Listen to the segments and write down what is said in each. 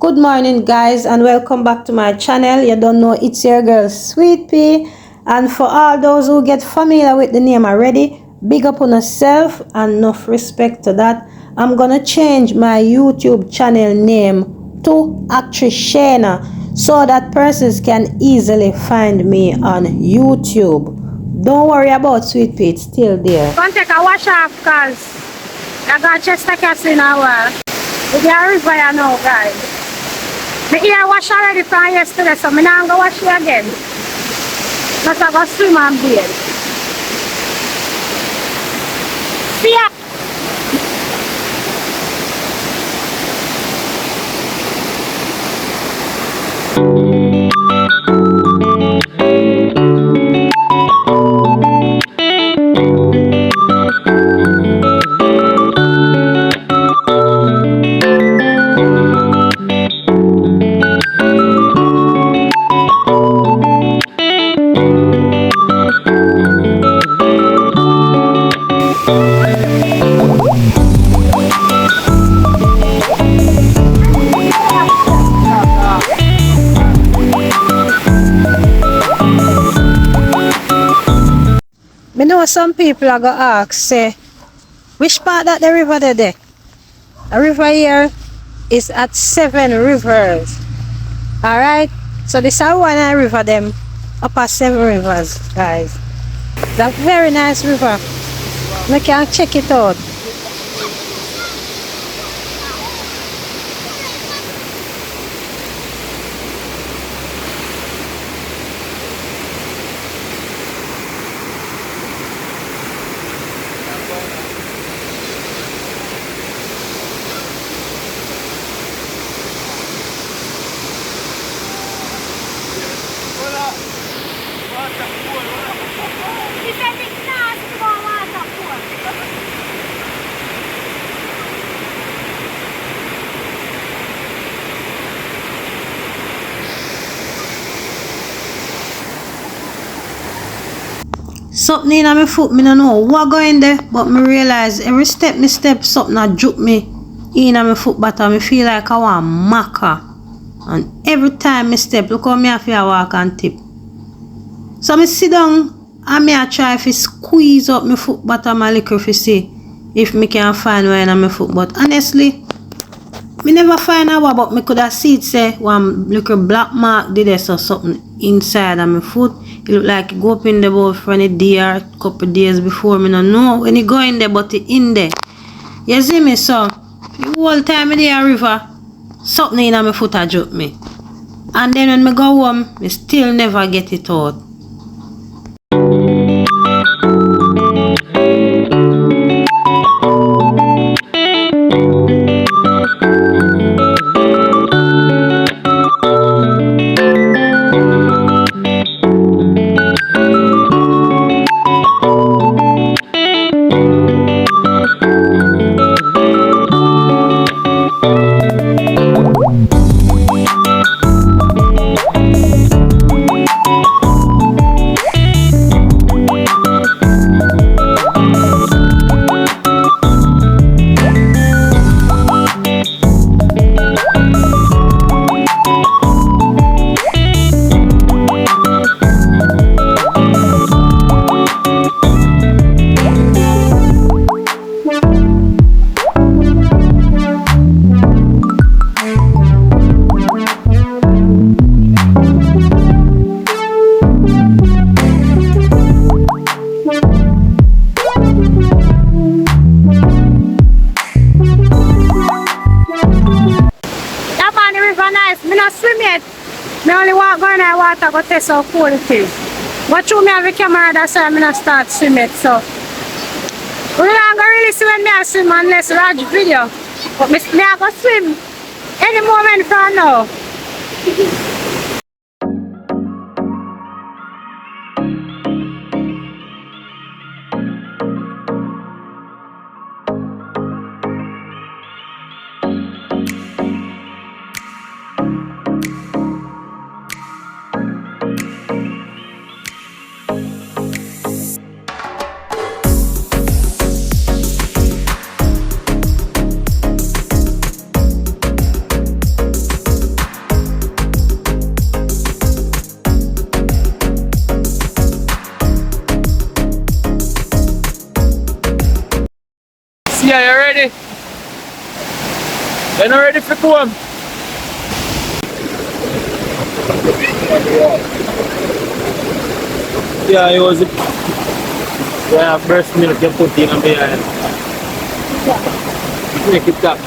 Good morning guys, and welcome back to my channel. You don't know, it's your girl Sweet Pea, and for all those who get familiar with the name already, big up on yourself and enough respect to that. I'm gonna change my YouTube channel name to Actress Shayna so that persons can easily find me on YouTube. Don't worry about Sweet Pea, it's still there. Come take a wash off because I got Chester Castle in a while. We're a river now, guys. My ear wash already from yesterday, so I'm not going to wash it again. Because I go swim and bathe. See ya! I know some people are going to ask, say, which part that the river there? The river here is at 7 rivers. Alright? So this is one river them upper 7 rivers, guys. It's a very nice river. You can check it out. Something in my foot, I don't know what going there, but I realize every step me step, something that juke me in my foot bottom. I feel like I want maca. And every time I step, look how me I feel walk and tip. So I sit down and I try to squeeze up my foot bottom a little to see if I can find where in my foot. But honestly, I never find out, but I could have seen say one little black mark did there, so something inside of my foot. It look like it go up in the boat from a day or a couple days before. I don't know when it go in there, but it in there. You see me, so the whole time in the river, something in my foot a joke me. And then when I go home, I still never get it out. I only walk going in the water go test how cold it is. But through me have a camera, that's why I'm going to start swimming. So we don't really see when I swim unless I watch video. But I go swim any moment from now. Yeah, you ready? You're not ready for comb? Yeah, it was. Yeah, breast milk you put in a behind. Make it tap.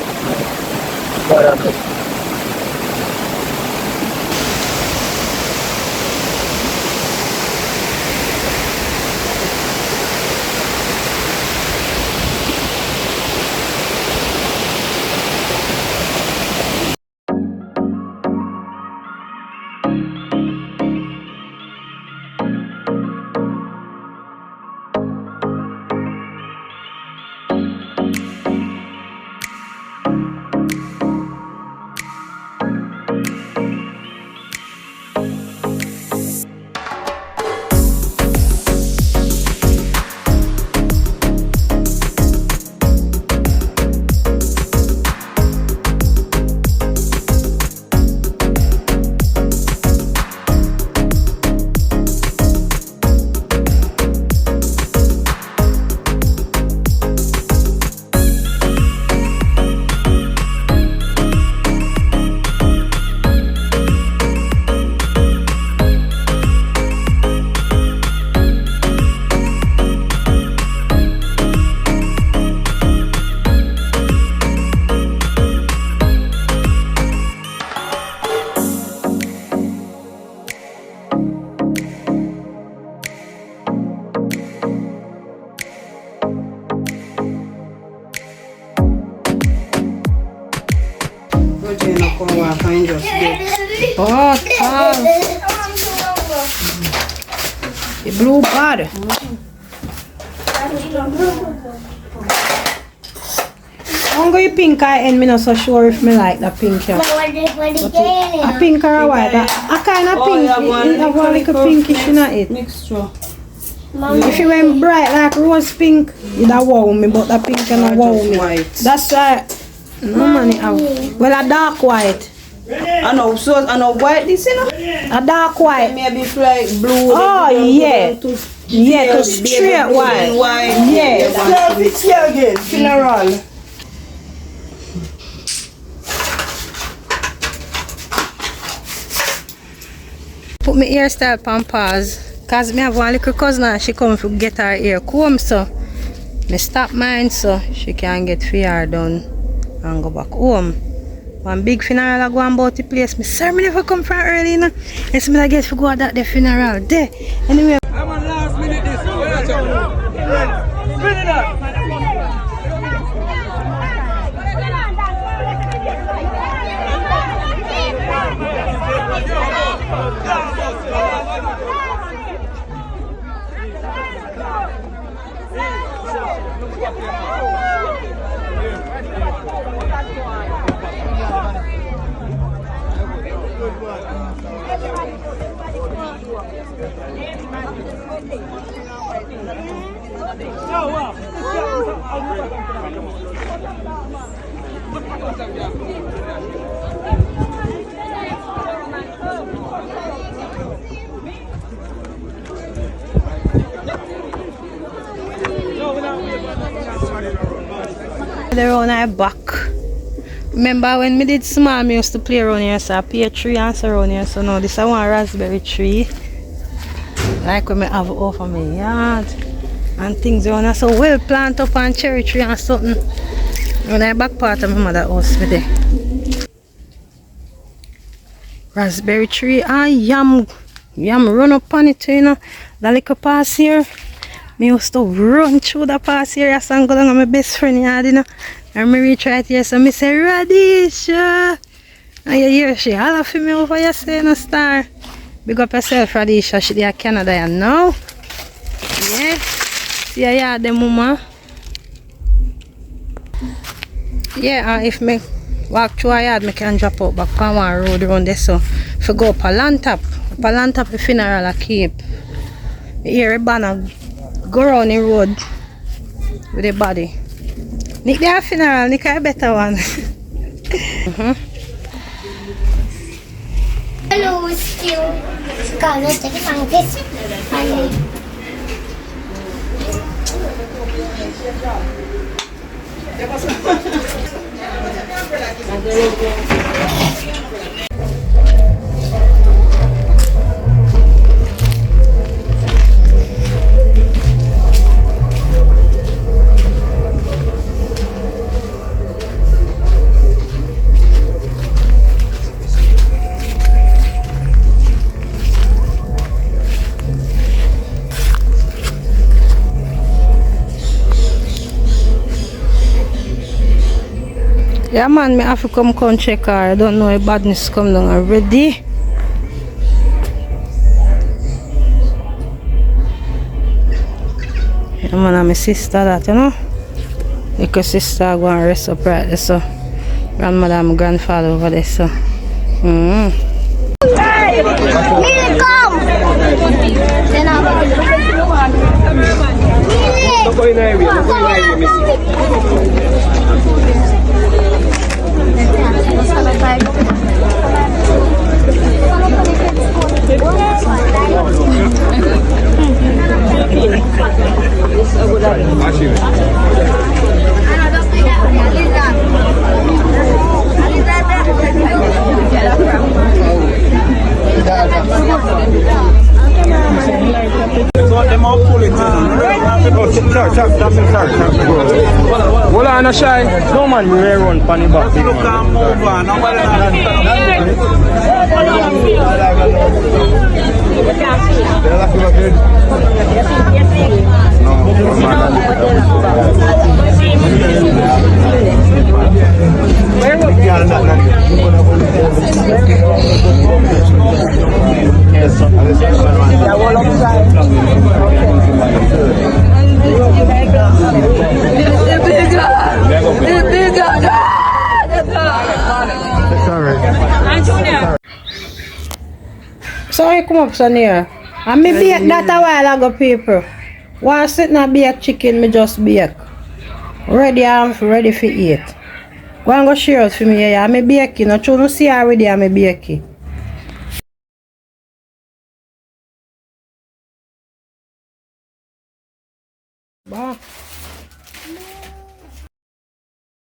Oh, Tom. The blue bud. I'm going pink eye and me not so sure if me like the pink here. A pink or a white. A kind of pink. It have a little pinkish in it. Mixture. If it went bright like rose pink, it'd wow me, but the pink can wow me. White. That's why. No man, it have. Well, a dark white. I know, so I know white this, you know. A dark white. Maybe like blue. Oh, yeah. Yeah, to straight white. Yeah. It's here again. Funeral. Put my hairstyle on pause. Cause me have one little cousin and she come to get her hair comb, so me stop mine so she can get her hair done and go back home. One big funeral I go on about the place. Me sir, me never come from early, you know. It's me I get to go at that the funeral there. Anyway. I'm on last minute this. Spin it up. They're on our back. Remember when me did small, me used to play around here, so I pear tree and so around here. So now this is one raspberry tree. Like when me have over my yard. And things around here. So well plant up and cherry tree and something. On the back part of my mother's house me there. Raspberry tree and yam run up on it, you know. That little pass here. Me used to run through the pass here and go down with my best friend yard, you know. And me reach right here, so me say, Radish! And you hear she holler for me over here saying a star. Big up yourself, Radish. She there Canada, you know. Yeah. See ya yard, the mama. Yeah, and if me walk through a yard, I can drop out back on one road around there, so if I go up a Lantap, the funeral I keep. You hear a banner go around the road with the body. Nick their funeral, Nick a better one. Hello, still. Kalau jadi sangkis. Yeah man, me have to come check her. I don't know if badness come down already. Yeah man, and my sister that, you know. Because sister go and rest up right there, so grandmother and my grandfather over there, so. Here it come. Then Hold on, no shy. No man, we will run pan the back. Look and move on. Sorry, come up, son here. And me bake that a while ago, people. While sitting and bake chicken, me just bake. Ready, I'm ready for eat. Go and go share it for me here. I'm baking. No true, no see already, I'm baking. Bah.